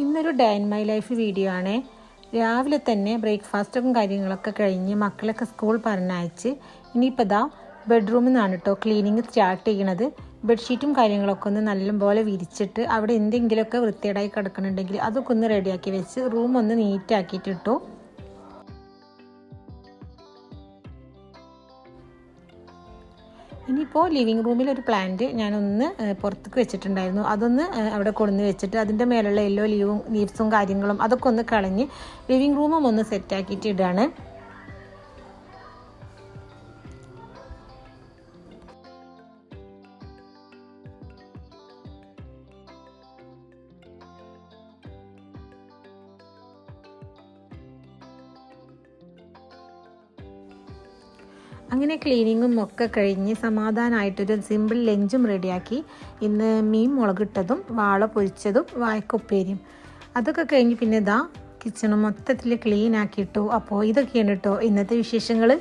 ഇന്നൊരു day in my life video ആണ്. രാവിലെ തന്നെ ബ്രേക്ക്ഫാസ്റ്റും കാര്യങ്ങളൊക്കെ കഴിഞ്ഞ് മക്കളൊക്കെ സ്കൂൾ പറഞ്ഞയച്ച് ഇനിയിപ്പോൾ ഇതാ ബെഡ്റൂമിൽ നിന്നാണ് കേട്ടോ ക്ലീനിങ് സ്റ്റാർട്ട് ചെയ്യണത്. ബെഡ്ഷീറ്റും കാര്യങ്ങളൊക്കെ ഒന്ന് നല്ലപോലെ വിരിച്ചിട്ട് അവിടെ എന്തെങ്കിലുമൊക്കെ വൃത്തികേടായി കിടക്കുന്നുണ്ടെങ്കിൽ അതൊക്കെ ഒന്ന് റെഡിയാക്കി വെച്ച് റൂം ഒന്ന് നീറ്റാക്കിയിട്ടിട്ടു. ഇനിയിപ്പോൾ ലിവിങ് റൂമിൽ ഒരു പ്ലാന്റ് ഞാനൊന്ന് പുറത്തേക്ക് വെച്ചിട്ടുണ്ടായിരുന്നു. അതൊന്ന് അവിടെ കൊണ്ടുവന്ന് വെച്ചിട്ട് അതിൻ്റെ മേലുള്ള യെല്ലോ ലീവ്സും കാര്യങ്ങളും അതൊക്കെ ഒന്ന് കളഞ്ഞ് ലിവിങ് റൂമും ഒന്ന് സെറ്റാക്കിയിട്ട് ഇടാണ്. അങ്ങനെ ക്ലീനിങ്ങും ഒക്കെ കഴിഞ്ഞ് സമാധാനമായിട്ടൊരു സിമ്പിൾ ലഞ്ചും റെഡിയാക്കി. ഇന്ന് മീൻ മുളകിട്ടതും വാള പൊരിച്ചതും വാഴക്കുപ്പേരിയും അതൊക്കെ കഴിഞ്ഞ് പിന്നെ ഇതാ കിച്ചണ് മൊത്തത്തിൽ ക്ലീൻ ആക്കിയിട്ടു. അപ്പോൾ ഇതൊക്കെയാണ് കേട്ടോ ഇന്നത്തെ വിശേഷങ്ങൾ.